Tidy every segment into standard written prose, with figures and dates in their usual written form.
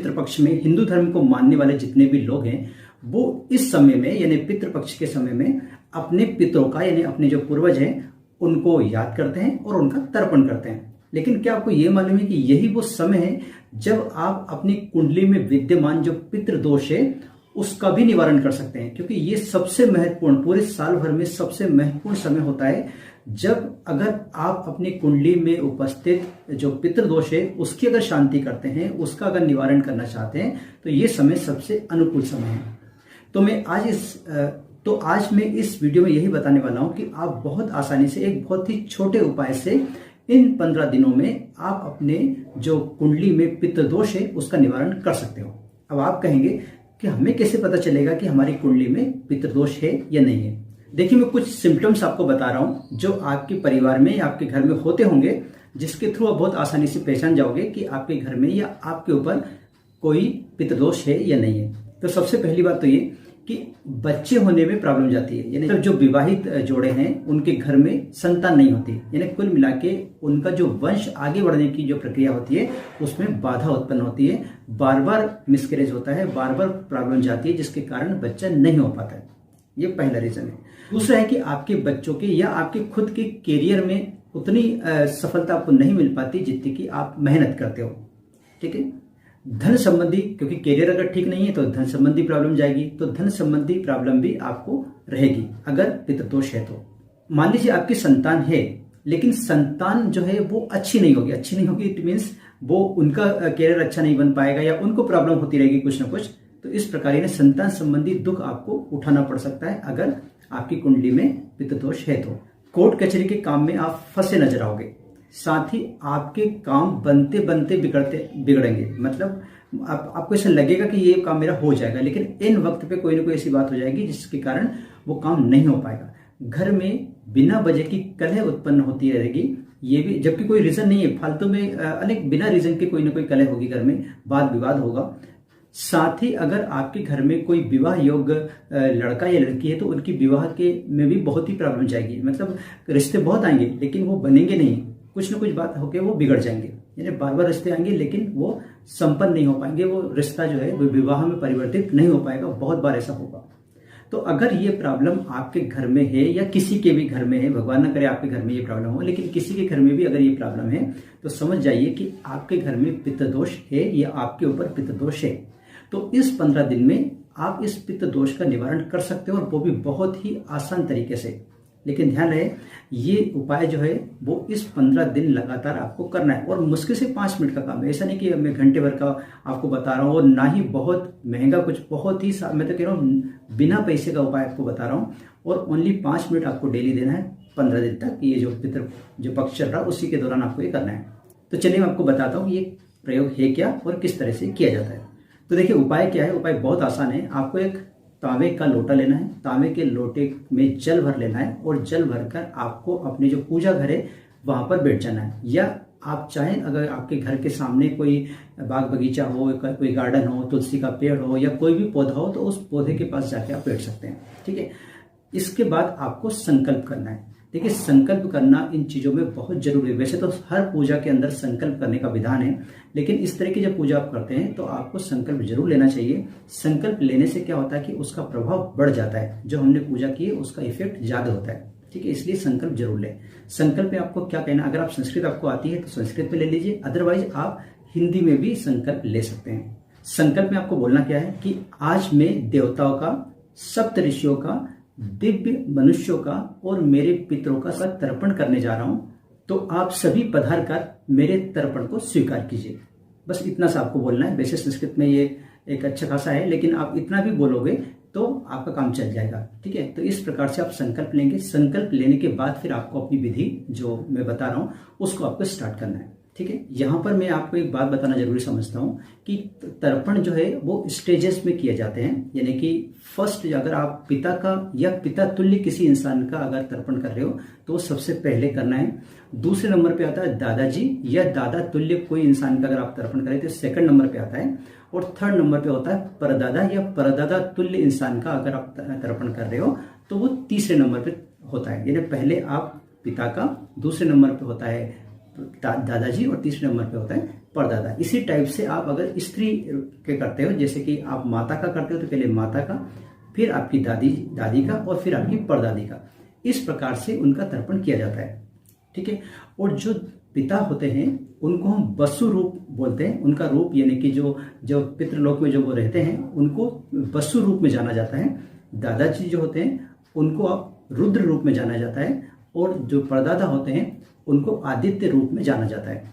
पितृपक्ष में हिंदू धर्म को मानने वाले जितने भी लोग हैं वो इस समय में यानी पितृपक्ष के समय में अपने पितरों का यानी अपने जो पूर्वज हैं उनको याद करते हैं और उनका तर्पण करते हैं। लेकिन क्या आपको ये मालूम है कि यही वो समय है जब आप अपनी कुंडली में विद्यमान जो पितृदोष है उसका भी निवारण कर सकते हैं, क्योंकि ये सबसे महत्वपूर्ण पूरे साल भर में सबसे महत्वपूर्ण समय होता है जब अगर आप अपनी कुंडली में उपस्थित जो पितृदोष है उसकी अगर शांति करते हैं, उसका अगर निवारण करना चाहते हैं तो ये समय सबसे अनुकूल समय है। तो आज मैं इस वीडियो में यही बताने वाला हूं कि आप बहुत आसानी से एक बहुत ही छोटे उपाय से इन 15 दिनों में आप अपने जो कुंडली में पितृदोष है उसका निवारण कर सकते हो। अब आप कहेंगे कि हमें कैसे पता चलेगा कि हमारी कुंडली में पितृदोष है या नहीं है। देखिए, मैं कुछ सिम्टम्स आपको बता रहा हूं जो आपके परिवार में या आपके घर में होते होंगे, जिसके थ्रू आप बहुत आसानी से पहचान जाओगे कि आपके घर में या आपके ऊपर कोई पितृदोष है या नहीं है। तो सबसे पहली बात तो ये कि बच्चे होने में प्रॉब्लम जाती है, यानी जो विवाहित जोड़े हैं उनके घर में संतान नहीं होती, यानी कुल मिला के उनका जो वंश आगे बढ़ने की जो प्रक्रिया होती है उसमें बाधा उत्पन्न होती है, बार बार मिसकैरेज होता है, बार बार प्रॉब्लम जाती है जिसके कारण बच्चा नहीं हो पाता है। ये पहला रीजन है। दूसरा है कि आपके बच्चों के या आपके खुद के कैरियर में उतनी सफलता आपको नहीं मिल पाती जितनी कि आप मेहनत करते हो। ठीक है। धन संबंधी, क्योंकि कैरियर अगर ठीक नहीं है तो धन संबंधी प्रॉब्लम जाएगी, तो धन संबंधी प्रॉब्लम भी आपको रहेगी अगर पितृदोष है तो। मान लीजिए आपकी संतान है लेकिन संतान जो है वो अच्छी नहीं होगी इट मीन्स वो उनका कैरियर अच्छा नहीं बन पाएगा या उनको प्रॉब्लम होती रहेगी कुछ ना कुछ। तो इस प्रकार यानी संतान संबंधी दुख आपको उठाना पड़ सकता है अगर आपकी कुंडली में पितृदोष है तो। कोर्ट कचहरी के काम में आप फंसे नजर आओगे, साथ ही आपके काम बनते बनते बिगड़ेंगे, मतलब आपको ऐसा लगेगा कि ये काम मेरा हो जाएगा लेकिन इन वक्त पे कोई ना कोई ऐसी बात हो जाएगी जिसके कारण वो काम नहीं हो पाएगा। घर में बिना वजह की कलह उत्पन्न होती रहेगी, ये भी जबकि कोई रीजन नहीं है, फालतू में अनेक बिना रीजन के कोई ना कोई कलह होगी, घर में वाद विवाद होगा। साथ ही अगर आपके घर में कोई विवाह योग्य लड़का या लड़की है तो उनकी विवाह के में भी बहुत ही प्रॉब्लम जाएगी, मतलब रिश्ते बहुत आएंगे लेकिन वो बनेंगे नहीं, कुछ ना कुछ बात होकर वो बिगड़ जाएंगे, यानी बार बार रिश्ते आएंगे लेकिन वो संपन्न नहीं हो पाएंगे, वो रिश्ता जो है वो विवाह में परिवर्तित नहीं हो पाएगा, बहुत बार ऐसा होगा। तो अगर ये प्रॉब्लम आपके घर में है या किसी के भी घर में है, भगवान ना करे आपके घर में ये प्रॉब्लम हो, लेकिन किसी के घर में भी अगर ये प्रॉब्लम है तो समझ जाइए कि आपके घर में पितृदोष है या आपके ऊपर पितृदोष है। तो इस 15 दिन में आप इस पितृदोष का निवारण कर सकते हो और वो भी बहुत ही आसान तरीके से। लेकिन ध्यान रहे ये उपाय जो है वो इस 15 दिन लगातार आपको करना है और मुश्किल से 5 मिनट का काम है, ऐसा नहीं कि मैं घंटे भर का आपको बता रहा हूँ और ना ही बहुत महंगा कुछ, बहुत ही मैं तो कह रहा हूँ बिना पैसे का उपाय आपको बता रहा हूँ और ओनली 5 मिनट आपको डेली देना है 15 दिन तक। ये जो पक्ष चल रहा है उसी के दौरान आपको ये करना है। तो चलिए मैं आपको बताता हूँ ये प्रयोग है क्या और किस तरह से किया जाता है। तो देखिए उपाय क्या है, उपाय बहुत आसान है। आपको एक तांबे का लोटा लेना है, तांबे के लोटे में जल भर लेना है और जल भरकर आपको अपने जो पूजा घर है वहां पर बैठ जाना है, या आप चाहें अगर आपके घर के सामने कोई बाग बगीचा हो, कोई गार्डन हो, तुलसी का पेड़ हो या कोई भी पौधा हो तो उस पौधे के पास जाके आप बैठ सकते हैं। ठीक है। इसके बाद आपको संकल्प करना है। देखिए संकल्प करना इन चीजों में बहुत जरूरी है। वैसे तो हर पूजा के अंदर संकल्प करने का विधान है, लेकिन इस तरह की जब पूजा आप करते हैं तो आपको संकल्प जरूर लेना चाहिए। संकल्प लेने से क्या होता है कि उसका प्रभाव बढ़ जाता है, जो हमने पूजा की है उसका इफेक्ट ज्यादा होता है। ठीक है, इसलिए संकल्प जरूर लें। संकल्प में आपको क्या कहना, अगर आप संस्कृत आपको आती है तो संस्कृत में ले लीजिए, अदरवाइज आप हिंदी में भी संकल्प ले सकते हैं। संकल्प में आपको बोलना क्या है कि आज मैं देवताओं का, सप्त ऋषियों का, दिव्य मनुष्यों का और मेरे पितरों का तर्पण करने जा रहा हूं, तो आप सभी पधार कर मेरे तर्पण को स्वीकार कीजिए। बस इतना सा आपको बोलना है। वैसे संस्कृत में ये एक अच्छा खासा है, लेकिन आप इतना भी बोलोगे तो आपका काम चल जाएगा। ठीक है। तो इस प्रकार से आप संकल्प लेंगे। संकल्प लेने के बाद फिर आपको अपनी विधि जो मैं बता रहा हूं उसको आपको स्टार्ट करना है। ठीक है। यहां पर मैं आपको एक बात बताना जरूरी समझता हूं कि तर्पण जो है वो स्टेजेस में किए जाते हैं, यानी कि फर्स्ट अगर आप पिता का या पिता तुल्य किसी इंसान का अगर तर्पण कर रहे हो तो सबसे पहले करना है। दूसरे नंबर पे आता है दादाजी या दादा तुल्य कोई इंसान का अगर आप तर्पण करें तो सेकंड नंबर पे आता है, और थर्ड नंबर पे होता है परदादा या परदादा तुल्य इंसान का अगर आप तर्पण कर रहे हो तो वो तीसरे नंबर पे होता है। यानी पहले आप पिता का, दूसरे नंबर पे होता है दादाजी और तीसरे नंबर पे होता है परदादा। इसी टाइप से आप अगर स्त्री के करते हो, जैसे कि आप माता का करते हो तो पहले माता का, फिर आपकी दादी का और फिर आपकी परदादी का, इस प्रकार से उनका तर्पण किया जाता है। ठीक है। और जो पिता होते हैं उनको हम वसु रूप बोलते हैं। उनका रूप यानी कि जो पितृलोक में जो वो रहते हैं उनको वसु रूप में जाना जाता है। दादाजी जो होते हैं उनको आप रुद्र रूप में जाना जाता है, और जो परदादा होते हैं उनको आदित्य रूप में जाना जाता है।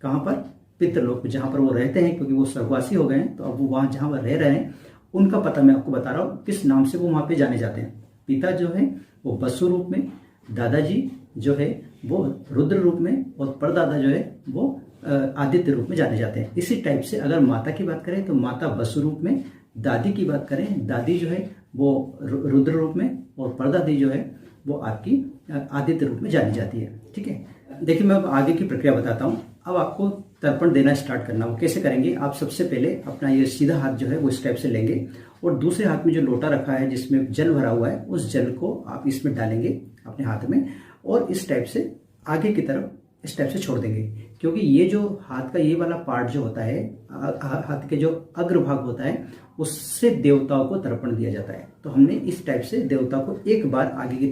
कहाँ पर? पितृलोक में, जहाँ पर वो रहते हैं, क्योंकि वो स्वर्गवासी हो गए हैं तो अब वो वहाँ जहाँ पर रह रहे हैं उनका पता मैं आपको बता रहा हूँ किस नाम से वो वहाँ पे जाने जाते हैं। पिता जो है वो वसु रूप में, दादाजी जो है वो रुद्र रूप में, और परदादा जो है वो आदित्य रूप में जाने जाते हैं। इसी टाइप से अगर माता की बात करें तो माता वसु रूप में, दादी की बात करें दादी जो है वो रुद्र रूप में, और परदादी जो है वो आपकी आदित्य रूप में जानी जाती है। ठीक है। देखिए मैं अब आगे की प्रक्रिया बताता हूँ। अब आपको तर्पण देना स्टार्ट करना, वो कैसे करेंगे? आप सबसे पहले अपना ये सीधा हाथ जो है वो इस टाइप से लेंगे, और दूसरे हाथ में जो लोटा रखा है जिसमें जल भरा हुआ है उस जल को आप इसमें डालेंगे अपने हाथ में, और इस टाइप से आगे की तरफ इस टाइप से छोड़ देंगे। क्योंकि ये जो हाथ का ये वाला पार्ट जो होता है, हाथ के जो अग्रभाग होता है, उससे देवताओं को तर्पण दिया जाता है। तो हमने इस टाइप से देवता को एक बार आगे की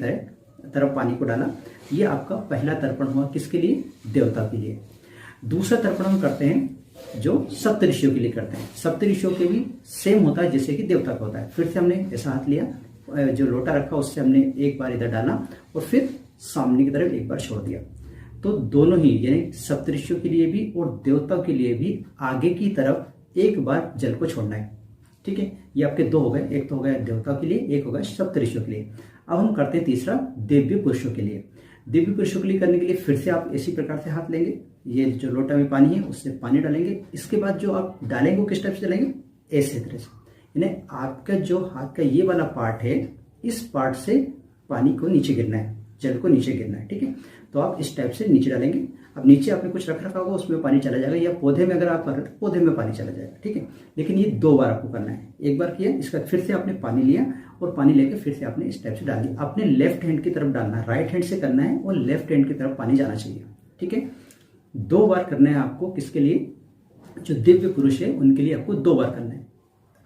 तरफ पानी को डाला। ये आपका पहला तर्पण हुआ, किसके लिए? देवता के लिए। दूसरा तर्पण हम करते हैं जो सप्तऋषियों के लिए करते हैं। सप्तऋषियों के भी सेम होता है जैसे कि देवता का होता है। फिर से हमने ऐसा हाथ लिया, जो लोटा रखा उससे हमने एक बार इधर डाला और फिर सामने की तरफ एक बार छोड़ दिया। तो दोनों ही यानी सप्तऋषियों के लिए भी और देवताओं के लिए भी आगे की तरफ एक बार जल को छोड़ना है। ठीक है। ये आपके दो हो गए, एक तो हो गया देवताओं के लिए, एक हो गया सप्तऋषियों के लिए। अब हम करते हैं तीसरा दिव्य पुरुषों के लिए। दिव्य पुरुषों के लिए करने के लिए फिर से आप इसी प्रकार से हाथ लेंगे, ये जो लोटा में पानी है उससे पानी डालेंगे। इसके बाद जो आप डालेंगे वो किस टाइप से डालेंगे? ऐसे तरह से, यानी आपका जो हाथ का ये वाला पार्ट है इस पार्ट से पानी को नीचे गिरना है, जल को नीचे गिरना है। ठीक है। तो आप इस टाइप से नीचे डालेंगे। अब नीचे आपने कुछ रख रखा होगा उसमें पानी चला जाएगा, या पौधे में अगर आप कर रहे तो पौधे में पानी चला जाएगा। ठीक है। लेकिन ये दो बार आपको करना है। एक बार किया, इसका फिर से आपने पानी लिया और पानी लेके फिर से आपने इस टाइप से डाल दिया। अपने लेफ्ट हैंड की तरफ डालना है, राइट हैंड से करना है और लेफ्ट हैंड की तरफ पानी जाना चाहिए। ठीक है। दो बार करना है आपको। किसके लिए? जो दिव्य पुरुष है उनके लिए आपको दो बार करना है।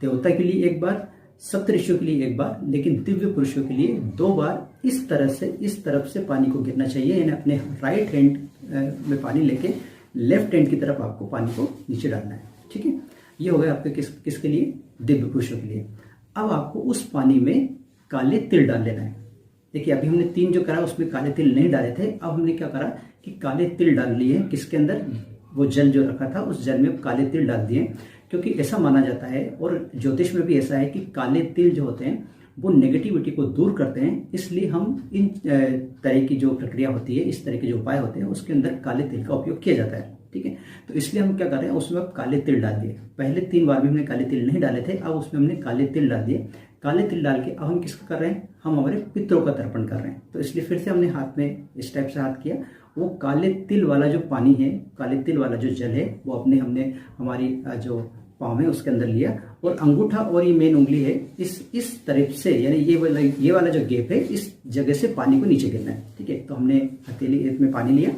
देवता के लिए एक बार, सप्तऋषियों के लिए एक बार, लेकिन दिव्य पुरुषों के लिए दो बार इस तरह से इस तरफ से पानी को गिरना चाहिए। यानी अपने राइट हैंड में पानी लेके लेफ्ट हैंड की तरफ आपको पानी को नीचे डालना है। ठीक है। ये हो गया आपके किसके लिए? दिव्य पुरुषों के लिए। अब आपको उस पानी में काले तिल डाल लेना है। देखिए अभी हमने तीन जो करा उसमें काले तिल नहीं डाले थे। अब हमने क्या करा कि काले तिल डाल लिए किसके अंदर? वो जल जो रखा था उस जल में काले तिल डाल दिए, क्योंकि ऐसा माना जाता है और ज्योतिष में भी ऐसा है कि काले तिल जो होते हैं वो नेगेटिविटी को दूर करते हैं। इसलिए हम इन तरह की जो प्रक्रिया होती है, इस तरह के जो उपाय होते हैं उसके अंदर काले तिल का उपयोग किया जाता है। ठीक है। तो इसलिए हम क्या कर रहे हैं, उसमें अब काले तिल डाल दिए। पहले 3 बार भी हमने काले तिल नहीं डाले थे, अब उसमें हमने काले तिल डाल दिए। काले तिल डाल के अब हम किसका कर रहे हैं? हम हमारे पितरों का तर्पण कर रहे हैं। तो इसलिए फिर से हमने हाथ में इस टाइप से हाथ किया। वो काले तिल वाला जो पानी है, काले तिल वाला जो जल है वो हमने हमारी जो पाँव में उसके अंदर लिया, और अंगूठा और ये मेन उंगली है इस तरफ से, यानी ये वाला जो गैप है इस जगह से पानी को नीचे गिरना है। ठीक है। तो हमने हथेली में पानी लिया,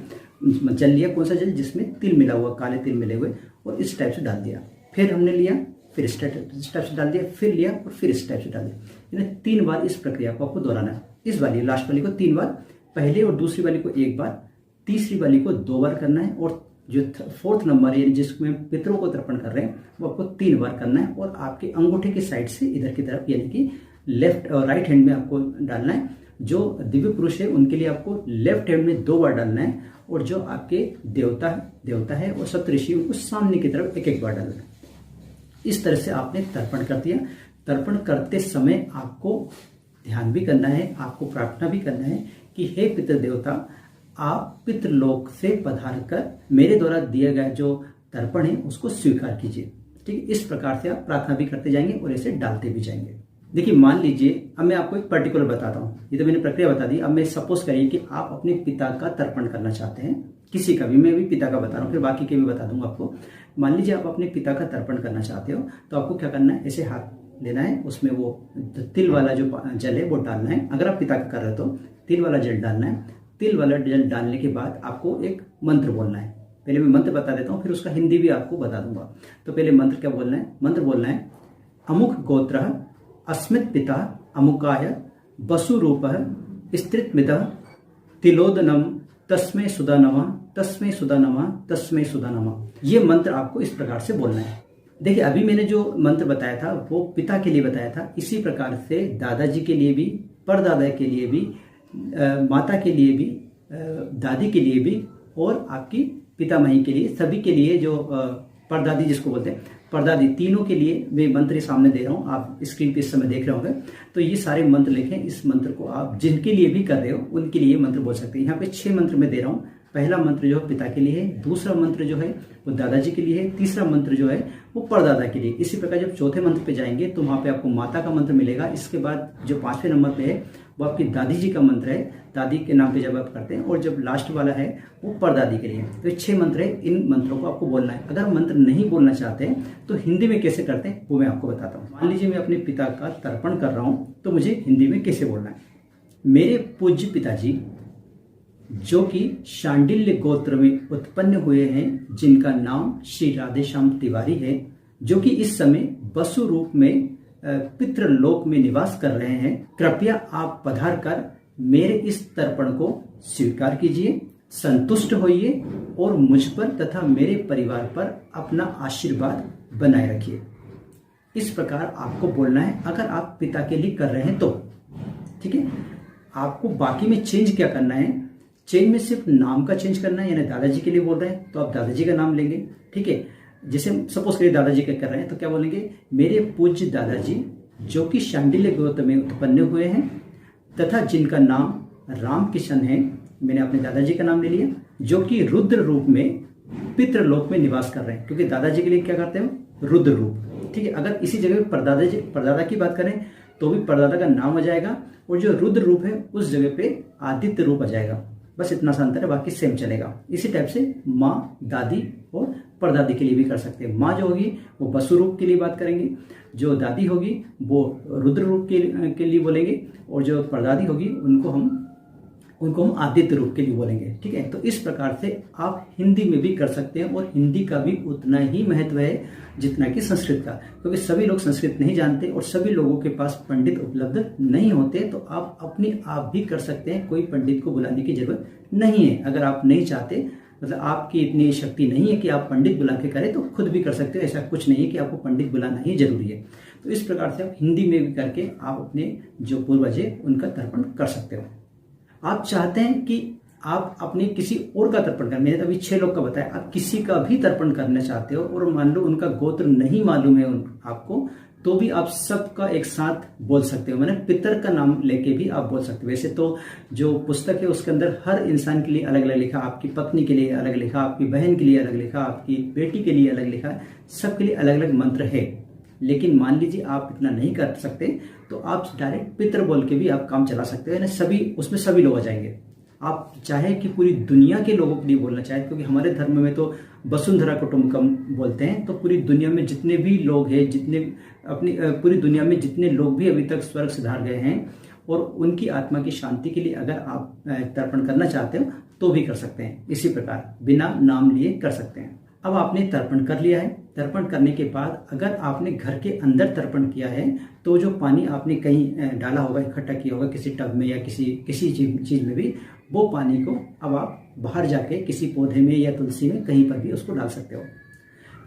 जल लिया। कौन सा जल? जिसमें तिल मिला हुआ, काले तिल मिले हुए, और इस टाइप से डाल दिया। फिर हमने लिया, फिर इस टाइप से डाल दिया, फिर लिया और फिर इस टाइप से डाल दिया। यानी 3 बार इस प्रक्रिया को आपको दोहराना है। इस वाली लास्ट वाली को 3 बार, पहले और दूसरी वाली को 1 बार, तीसरी वाली को 2 बार करना है, और जो 4th नंबर है जिसमें पितरों को तर्पण कर रहे हैं वो आपको 3 बार करना है। और आपके अंगूठे की साइड से इधर की तरफ यानी कि लेफ्ट और राइट हैंड में आपको डालना है। जो दिव्य पुरुष है उनके लिए आपको लेफ्ट हैंड में 2 बार डालना है, और जो आपके देवता है और सप्तऋषि उनको सामने की तरफ 1-1 बार डालना है। इस तरह से आपने तर्पण कर दिया। तर्पण करते समय आपको ध्यान भी करना है, आपको प्रार्थना भी करना है कि हे पितृ देवता, आप पितृलोक से पधार कर मेरे द्वारा दिया गया जो तर्पण है उसको स्वीकार कीजिए। ठीक है। इस प्रकार से आप प्रार्थना भी करते जाएंगे और इसे डालते भी जाएंगे। देखिए मान लीजिए अब मैं आपको एक पर्टिकुलर बताता हूँ। ये तो मैंने प्रक्रिया बता दी। अब मैं सपोज करिए कि आप अपने पिता का तर्पण करना चाहते हैं, किसी का भी, मैं भी पिता का बता रहा हूँ, फिर बाकी के भी बता दूंगा आपको। मान लीजिए आप अपने पिता का तर्पण करना चाहते हो, तो आपको क्या करना है? ऐसे हाथ लेना है, उसमें वो तिल वाला जो जल है वो डालना है। अगर आप पिता का कर रहे हो तो तिल वाला जल डालना है। तिल वाला जल डालने के बाद आपको एक मंत्र बोलना है। पहले मैं मंत्र बता देता हूँ, फिर उसका हिंदी भी आपको बता दूंगा। तो पहले मंत्र क्या बोलना है? मंत्र बोलना है अमुक गोत्र अस्मित् पिता अमुकाय वसुरूपः स्त्रीत्मितः तिलोदनम तस्मै सुधा नमः तस्मै सुधा नमः तस्मै सुधा नमः। ये मंत्र आपको इस प्रकार से बोलना है। देखिए, अभी मैंने जो मंत्र बताया था वो पिता के लिए बताया था। इसी प्रकार से दादाजी के लिए भी, परदादा के लिए भी, माता के लिए भी, दादी के लिए भी और आपकी पितामही के लिए, सभी के लिए, जो परदादी जिसको बोलते हैं, परदादी, तीनों के लिए मैं मंत्र सामने दे रहा हूँ। आप स्क्रीन पे इस समय देख रहे होंगे। तो ये सारे मंत्र लिखें। इस मंत्र को आप जिनके लिए भी कर रहे हो उनके लिए मंत्र बोल सकते हैं। यहाँ पे 6 मंत्र मैं दे रहा हूँ। पहला मंत्र जो है पिता के लिए है, दूसरा मंत्र जो है वो दादाजी के लिए है, तीसरा मंत्र जो है वो परदादा के लिए। इसी प्रकार जब चौथे मंत्र पे जाएंगे तो वहां पे आपको माता का मंत्र मिलेगा। इसके बाद जो 5वें नंबर पे है वो आपकी दादी जी का मंत्र है, दादी के नाम पे जब आप करते हैं। और जब लास्ट वाला है वो परदादी के लिए। तो 6 मंत्र है, इन मंत्रों को आपको बोलना है। अगर मंत्र नहीं बोलना चाहते हैं तो हिंदी में कैसे करते हैं वो मैं आपको बताता हूँ। मान लीजिए मैं अपने पिता का तर्पण कर रहा हूँ, तो मुझे हिंदी में कैसे बोलना है? मेरे पूज्य पिताजी जो कि शांडिल्य गोत्र में उत्पन्न हुए हैं, जिनका नाम श्री राधेश्याम तिवारी है, जो कि इस समय वसु रूप में पितृलोक में निवास कर रहे हैं, कृपया आप पधार कर मेरे इस तर्पण को स्वीकार कीजिए, संतुष्ट होइए और मुझ पर तथा मेरे परिवार पर अपना आशीर्वाद बनाए रखिए। इस प्रकार आपको बोलना है अगर आप पिता के लिए कर रहे हैं तो। ठीक है। आपको बाकी में चेंज क्या करना है? चेंज में सिर्फ नाम का चेंज करना है। यानी दादाजी के लिए बोल रहे हैं तो आप दादाजी का नाम लेंगे। ठीक है। जैसे सपोज करिए दादाजी का कर रहे हैं तो क्या बोलेंगे? मेरे पूज्य दादाजी जो कि शांडिल्य गोत्र में उत्पन्न हुए हैं तथा जिनका नाम राम किशन है, मैंने अपने दादाजी का नाम ले लिया, जो कि रुद्र रूप में पितृलोक में निवास कर रहे हैं। क्योंकि दादाजी के लिए क्या करते हैं? रुद्र रूप। ठीक है। अगर इसी जगह परदादा की बात करें तो भी परदादा का नाम आ जाएगा और जो रुद्र रूप है उस जगह पे आदित्य रूप आ जाएगा। बस इतना सा अंतर है, बाकी सेम चलेगा। इसी टाइप से माँ, दादी और परदादी के लिए भी कर सकते हैं। माँ जो होगी वो वसु रूप के लिए बात करेंगे, जो दादी होगी वो रुद्र रूप के लिए बोलेंगे और जो परदादी होगी उनको हम आदित्य रूप के लिए बोलेंगे। ठीक है। तो इस प्रकार से आप हिंदी में भी कर सकते हैं और हिंदी का भी उतना ही महत्व है जितना कि संस्कृत का, क्योंकि सभी लोग संस्कृत नहीं जानते और सभी लोगों के पास पंडित उपलब्ध नहीं होते। तो आप अपने आप भी कर सकते हैं, कोई पंडित को बुलाने की जरूरत नहीं है। अगर आप नहीं चाहते, मतलब आपकी इतनी शक्ति नहीं है कि आप पंडित बुला के करें, तो खुद भी कर सकते हो। ऐसा कुछ नहीं है कि आपको पंडित बुलाना ही जरूरी है। तो इस प्रकार से आप हिंदी में भी करके आप अपने जो पूर्वज है उनका तर्पण कर सकते हो। आप चाहते हैं कि आप अपने किसी और का तर्पण करें, मैंने अभी 6 लोग का बताया, आप किसी का भी तर्पण करना चाहते हो और मान लो उनका गोत्र नहीं मालूम है आपको, तो भी आप सबका एक साथ बोल सकते हो। मैंने पितर का नाम लेके भी आप बोल सकते हो। वैसे तो जो पुस्तक है उसके अंदर हर इंसान के लिए अलग अलग लिखा, आपकी पत्नी के लिए अलग लिखा, आपकी बहन के लिए अलग लिखा, आपकी बेटी के लिए अलग लिखा, सबके लिए अलग अलग मंत्र है। लेकिन मान लीजिए आप इतना नहीं कर सकते तो आप डायरेक्ट पितर बोल के भी आप काम चला सकते हो। यानी सभी, उसमें सभी लोग आ जाएंगे। आप चाहे कि पूरी दुनिया के लोगों के लिए बोलना चाहे, क्योंकि हमारे धर्म में तो वसुंधरा कुटुंबकम बोलते हैं। तो पूरी दुनिया में जितने भी लोग हैं, पूरी दुनिया में जितने लोग भी अभी तक स्वर्ग सिधार गए हैं और उनकी आत्मा की शांति के लिए अगर आप तर्पण करना चाहते हो तो भी कर सकते हैं। इसी प्रकार बिना नाम लिए कर सकते हैं। अब आपने तर्पण कर लिया है। तर्पण करने के बाद अगर आपने घर के अंदर तर्पण किया है तो जो पानी आपने कहीं डाला होगा, इकट्ठा किया होगा किसी टब में या किसी चीज में भी, वो पानी को अब आप बाहर जाके किसी पौधे में या तुलसी में कहीं पर भी उसको डाल सकते हो।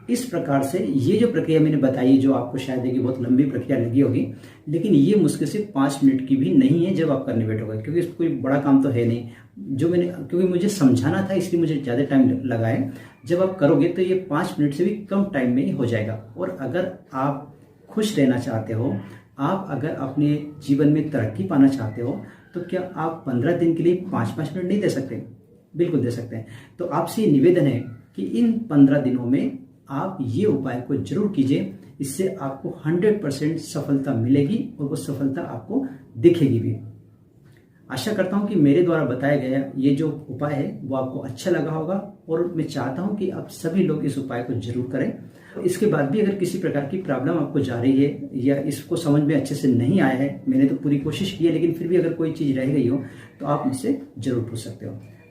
इस प्रकार से ये जो प्रक्रिया मैंने बताई, जो आपको शायद है कि बहुत लंबी प्रक्रिया लगी होगी, लेकिन ये मुश्किल से 5 मिनट की भी नहीं है जब आप करने बैठोगे, क्योंकि कोई बड़ा काम तो है नहीं। क्योंकि मुझे समझाना था इसलिए मुझे ज़्यादा टाइम लगा है। जब आप करोगे तो ये 5 मिनट से भी कम टाइम में ही हो जाएगा। और अगर आप खुश रहना चाहते हो, आप अगर अपने जीवन में तरक्की पाना चाहते हो, तो क्या आप 15 दिन के लिए 5-5 मिनट नहीं दे सकते? बिल्कुल दे सकते हैं। तो आपसे निवेदन है कि इन 15 दिनों में आप ये उपाय को जरूर कीजिए। इससे आपको 100% सफलता मिलेगी और वो सफलता आपको दिखेगी भी। आशा करता हूं कि मेरे द्वारा बताया गया ये जो उपाय है वो आपको अच्छा लगा होगा, और मैं चाहता हूं कि आप सभी लोग इस उपाय को जरूर करें। इसके बाद भी अगर किसी प्रकार की प्रॉब्लम आपको जा रही है या इसको समझ में अच्छे से नहीं आया है, मैंने तो पूरी कोशिश की है, लेकिन फिर भी अगर कोई चीज़ रह गई हो तो आप मुझसे जरूर पूछ सकते हो।